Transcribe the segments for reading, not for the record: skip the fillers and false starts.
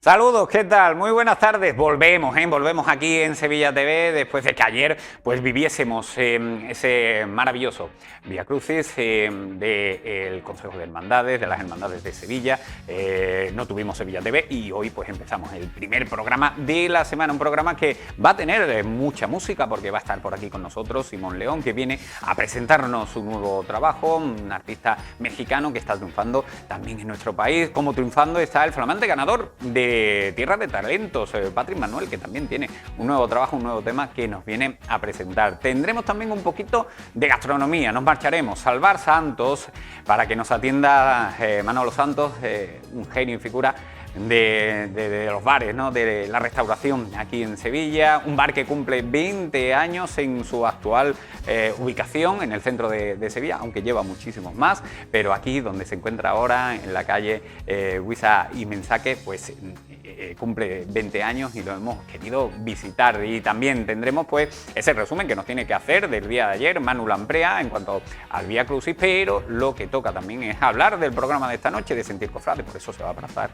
Saludos, ¿qué tal? Muy buenas tardes. Volvemos aquí en Sevilla TV después de que ayer pues viviésemos ese maravilloso Vía Crucis del Consejo de Hermandades, de las Hermandades de Sevilla. No tuvimos Sevilla TV y hoy pues empezamos el primer programa de la semana, un programa que va a tener mucha música porque va a estar por aquí con nosotros Simón León, que viene a presentarnos su nuevo trabajo, un artista mexicano que está triunfando también en nuestro país. Como triunfando está el flamante ganador de Tierra de Talentos, Patrick Manuel, que también tiene un nuevo trabajo, un nuevo tema que nos viene a presentar. Tendremos también un poquito de gastronomía, nos marcharemos al Bar Santos para que nos atienda Manolo Santos, un genio y figura de los bares, ¿no? De la restauración aquí en Sevilla, un bar que cumple 20 años en su actual ubicación en el centro de Sevilla, aunque lleva muchísimos más, pero aquí donde se encuentra ahora, en la calle Huiza y Mensaque, pues cumple 20 años y lo hemos querido visitar. Y también tendremos pues ese resumen que nos tiene que hacer del día de ayer Manu Lamprea en cuanto al Vía Crucis, pero lo que toca también es hablar del programa de esta noche de Sentir Cofrade, por eso se va a pasar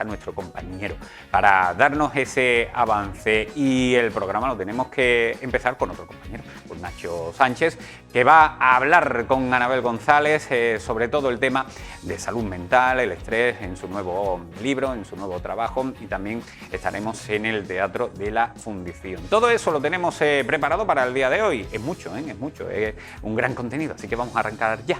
nuestro compañero para darnos ese avance, y el programa lo tenemos que empezar con otro compañero, con Nacho Sánchez, que va a hablar con Anabel González sobre todo el tema de salud mental, el estrés, en su nuevo libro, en su nuevo trabajo, y también estaremos en el Teatro de la Fundición. Todo eso lo tenemos preparado para el día de hoy. Es mucho, es un gran contenido, así que vamos a arrancar ya.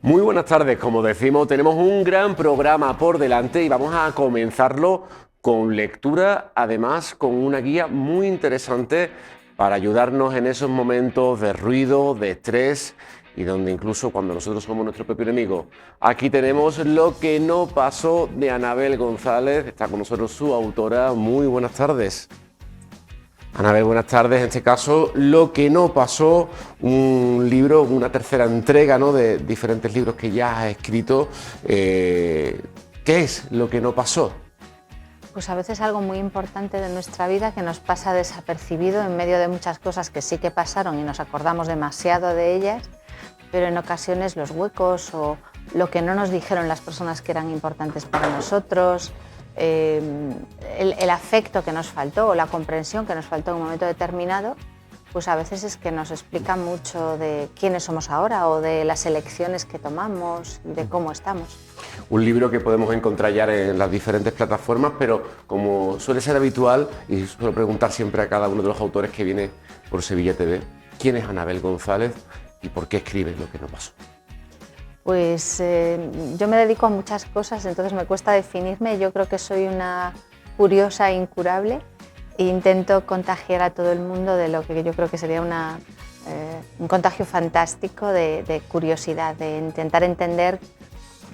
Muy buenas tardes, como decimos, tenemos un gran programa por delante y vamos a comenzarlo con lectura, además con una guía muy interesante para ayudarnos en esos momentos de ruido, de estrés y donde incluso cuando nosotros somos nuestro propio enemigo. Aquí tenemos Lo que no pasó de Anabel González, está con nosotros su autora. Muy buenas tardes. Anabel, buenas tardes. En este caso, Lo que no pasó, un libro, una tercera entrega, ¿no?, de diferentes libros que ya has escrito. ¿Qué es lo que no pasó? Pues a veces algo muy importante de nuestra vida que nos pasa desapercibido en medio de muchas cosas que sí que pasaron y nos acordamos demasiado de ellas, pero en ocasiones los huecos o lo que no nos dijeron las personas que eran importantes para nosotros, el afecto que nos faltó o la comprensión que nos faltó en un momento determinado, pues a veces es que nos explica mucho de quiénes somos ahora o de las elecciones que tomamos y de cómo estamos. Un libro que podemos encontrar ya en las diferentes plataformas, pero como suele ser habitual, y suelo preguntar siempre a cada uno de los autores que viene por Sevilla TV, ¿quién es Anabel González y por qué escribe Lo que no pasó? Pues yo me dedico a muchas cosas, entonces me cuesta definirme. Yo creo que soy una curiosa e incurable e intento contagiar a todo el mundo de lo que yo creo que sería un contagio fantástico de curiosidad, de intentar entender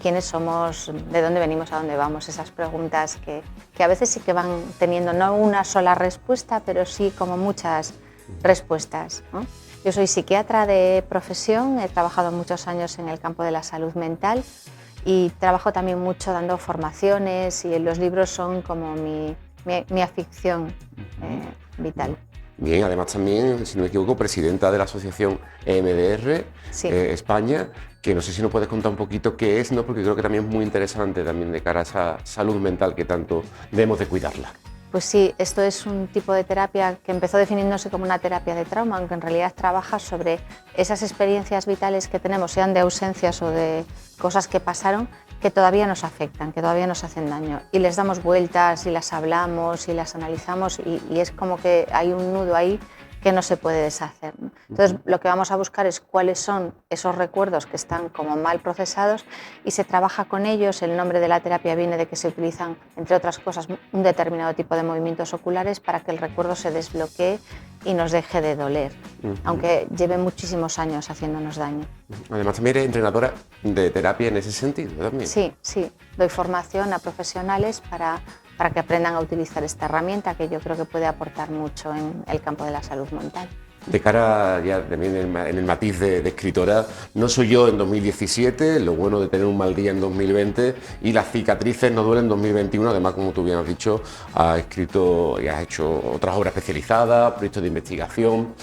quiénes somos, de dónde venimos, a dónde vamos, esas preguntas que a veces sí que van teniendo no una sola respuesta, pero sí como muchas respuestas, ¿no? Yo soy psiquiatra de profesión, he trabajado muchos años en el campo de la salud mental y trabajo también mucho dando formaciones, y los libros son como mi afición vital. Bien, además también, si no me equivoco, presidenta de la asociación EMDR, Sí. España, que no sé si nos puedes contar un poquito qué es, ¿no?, porque creo que también es muy interesante también de cara a esa salud mental que tanto debemos de cuidarla. Pues sí, esto es un tipo de terapia que empezó definiéndose como una terapia de trauma, aunque en realidad trabaja sobre esas experiencias vitales que tenemos, sean de ausencias o de cosas que pasaron, que todavía nos afectan, que todavía nos hacen daño. Y les damos vueltas y las hablamos y las analizamos y es como que hay un nudo ahí que no se puede deshacer. Entonces, lo que vamos a buscar es cuáles son esos recuerdos que están como mal procesados y se trabaja con ellos. El nombre de la terapia viene de que se utilizan, entre otras cosas, un determinado tipo de movimientos oculares para que el recuerdo se desbloquee y nos deje de doler, aunque lleve muchísimos años haciéndonos daño. Además también eres entrenadora de terapia en ese sentido también. Sí, doy formación a profesionales para que aprendan a utilizar esta herramienta que yo creo que puede aportar mucho en el campo de la salud mental. De cara ya también en el matiz de escritora, no soy yo en 2017, lo bueno de tener un mal día en 2020 y las cicatrices no duelen en 2021, además como tú bien has dicho, has escrito y has hecho otras obras especializadas, proyectos de investigación.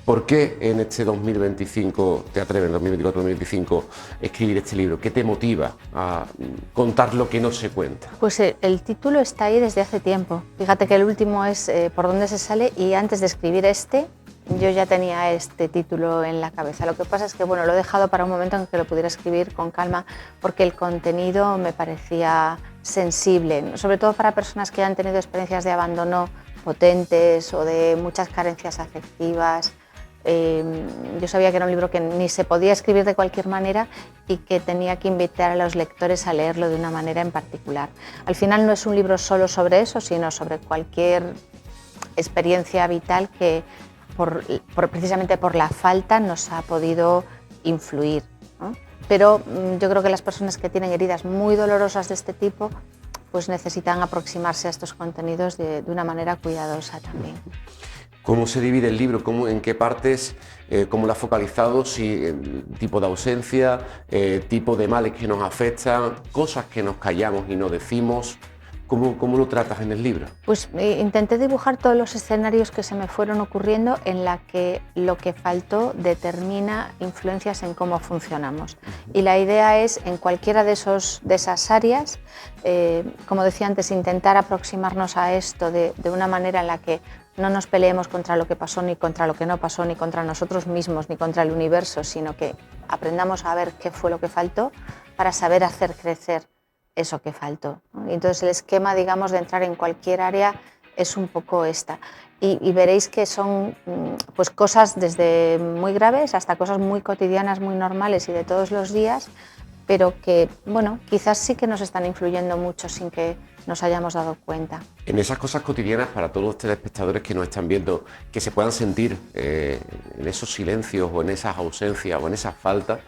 ¿Por qué en este 2025, te atreves, en 2024-2025, escribir este libro? ¿Qué te motiva a contar lo que no se cuenta? Pues el título está ahí desde hace tiempo. Fíjate que el último es Por dónde se sale, y antes de escribir yo ya tenía este título en la cabeza. Lo que pasa es que bueno, lo he dejado para un momento en que lo pudiera escribir con calma, porque el contenido me parecía sensible, sobre todo para personas que han tenido experiencias de abandono potentes o de muchas carencias afectivas. Yo sabía que era un libro que ni se podía escribir de cualquier manera y que tenía que invitar a los lectores a leerlo de una manera en particular. Al final no es un libro solo sobre eso, sino sobre cualquier experiencia vital que precisamente por la falta nos ha podido influir, ¿no? Pero yo creo que las personas que tienen heridas muy dolorosas de este tipo pues necesitan aproximarse a estos contenidos de una manera cuidadosa también. ¿Cómo se divide el libro? ¿En qué partes? ¿Cómo lo has focalizado? Si tipo de ausencia, tipo de males que nos afectan, cosas que nos callamos y no decimos. ¿Cómo lo tratas en el libro? Pues intenté dibujar todos los escenarios que se me fueron ocurriendo en la que lo que faltó determina influencias en cómo funcionamos. Y la idea es, en cualquiera de esas áreas, como decía antes, intentar aproximarnos a esto de una manera en la que no nos peleemos contra lo que pasó, ni contra lo que no pasó, ni contra nosotros mismos, ni contra el universo, sino que aprendamos a ver qué fue lo que faltó para saber hacer crecer eso que faltó, ¿no? Y entonces el esquema, digamos, de entrar en cualquier área es un poco esta. Y veréis que son pues cosas desde muy graves hasta cosas muy cotidianas, muy normales y de todos los días, pero que, bueno, quizás sí que nos están influyendo mucho sin que nos hayamos dado cuenta. En esas cosas cotidianas, para todos los telespectadores que nos están viendo, que se puedan sentir en esos silencios o en esas ausencias o en esas faltas,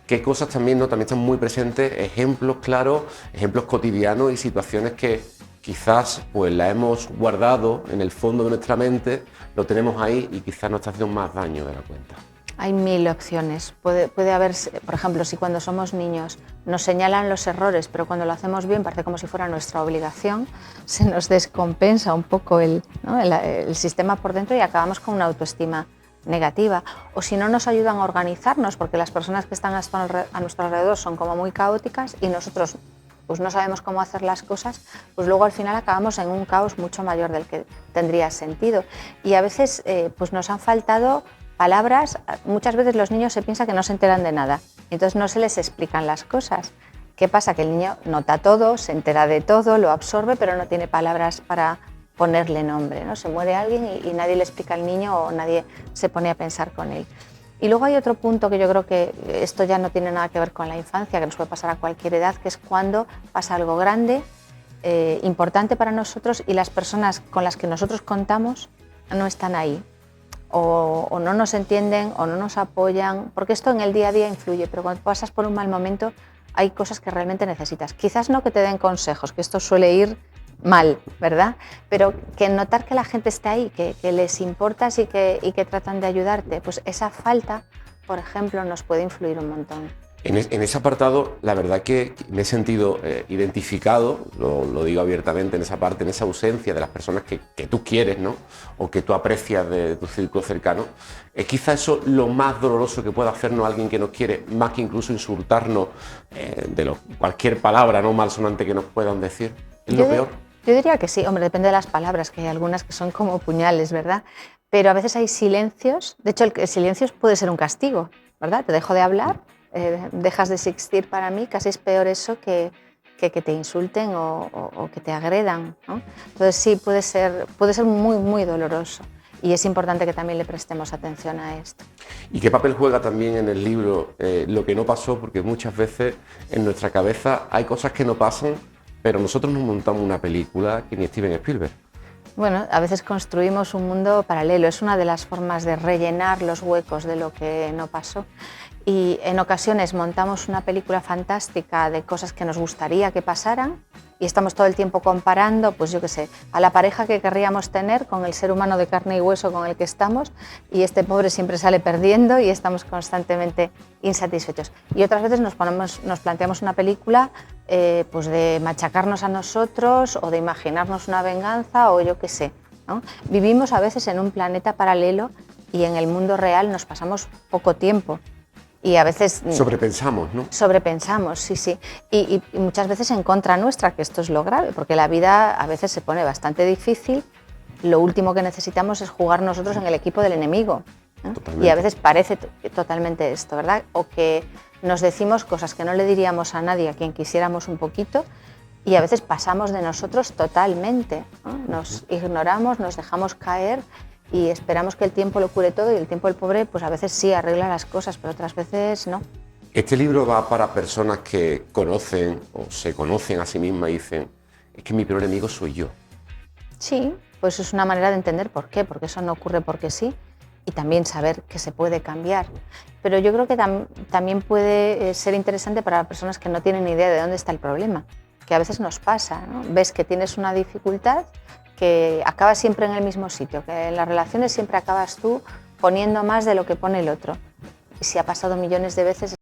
¿qué cosas también, ¿no? También están muy presentes, ejemplos claros, ejemplos cotidianos y situaciones que quizás pues las hemos guardado en el fondo de nuestra mente, lo tenemos ahí y quizás nos está haciendo más daño de la cuenta? Hay mil opciones. Puede haber, por ejemplo, si cuando somos niños nos señalan los errores, pero cuando lo hacemos bien parece como si fuera nuestra obligación, se nos descompensa un poco el sistema por dentro y acabamos con una autoestima negativa. O si no nos ayudan a organizarnos, porque las personas que están a nuestro alrededor son como muy caóticas y nosotros pues no sabemos cómo hacer las cosas, pues luego al final acabamos en un caos mucho mayor del que tendría sentido. Y a veces pues nos han faltado palabras. Muchas veces los niños se piensan que no se enteran de nada, entonces no se les explican las cosas. ¿Qué pasa? Que el niño nota todo, se entera de todo, lo absorbe, pero no tiene palabras para ponerle nombre, ¿no? Se muere alguien y nadie le explica al niño o nadie se pone a pensar con él. Y luego hay otro punto que yo creo que esto ya no tiene nada que ver con la infancia, que nos puede pasar a cualquier edad, que es cuando pasa algo grande, importante para nosotros y las personas con las que nosotros contamos no están ahí. O no nos entienden o no nos apoyan, porque esto en el día a día influye, pero cuando pasas por un mal momento hay cosas que realmente necesitas. Quizás no que te den consejos, que esto suele ir mal, ¿verdad? Pero que notar que la gente está ahí, que les importas y que tratan de ayudarte, pues esa falta, por ejemplo, nos puede influir un montón. En ese apartado, la verdad que me he sentido identificado, lo digo abiertamente, en esa parte, en esa ausencia de las personas que tú quieres, ¿no? O que tú aprecias de tu círculo cercano. ¿Es quizá eso lo más doloroso que puede hacernos alguien que nos quiere, más que incluso insultarnos cualquier palabra no malsonante que nos puedan decir? ¿Es lo peor? Yo diría que sí, hombre, depende de las palabras, que hay algunas que son como puñales, ¿verdad? Pero a veces hay silencios, de hecho el silencio puede ser un castigo, ¿verdad? Te dejo de hablar, dejas de existir para mí, casi es peor eso que te insulten o que te agredan, ¿no? Entonces sí, puede ser muy, muy doloroso y es importante que también le prestemos atención a esto. ¿Y qué papel juega también en el libro lo que no pasó? Porque muchas veces en nuestra cabeza hay cosas que no pasan, pero nosotros nos montamos una película que ni Steven Spielberg. Bueno, a veces construimos un mundo paralelo, es una de las formas de rellenar los huecos de lo que no pasó. y en ocasiones montamos una película fantástica de cosas que nos gustaría que pasaran y estamos todo el tiempo comparando, pues yo qué sé, a la pareja que querríamos tener con el ser humano de carne y hueso con el que estamos, y este pobre siempre sale perdiendo y estamos constantemente insatisfechos. Y otras veces nos planteamos una película pues de machacarnos a nosotros o de imaginarnos una venganza o yo qué sé, ¿no? Vivimos a veces en un planeta paralelo y en el mundo real nos pasamos poco tiempo. Y a veces... Sobrepensamos, ¿no? Sobrepensamos, sí, sí. Y muchas veces en contra nuestra, que esto es lo grave, porque la vida a veces se pone bastante difícil. Lo último que necesitamos es jugar nosotros en el equipo del enemigo, ¿no? Y a veces parece totalmente esto, ¿verdad? O que nos decimos cosas que no le diríamos a nadie a quien quisiéramos un poquito y a veces pasamos de nosotros totalmente, ¿no? Nos ignoramos, nos dejamos caer y esperamos que el tiempo lo cure todo y el tiempo del pobre pues a veces sí arregla las cosas, pero otras veces no. Este libro va para personas que conocen o se conocen a sí mismas y dicen, es que mi peor enemigo soy yo. Sí, pues es una manera de entender por qué, porque eso no ocurre porque sí, y también saber que se puede cambiar. Pero yo creo que también puede ser interesante para personas que no tienen ni idea de dónde está el problema, que a veces nos pasa, ¿no? Ves que tienes una dificultad que acabas siempre en el mismo sitio, que en las relaciones siempre acabas tú poniendo más de lo que pone el otro. Y si ha pasado millones de veces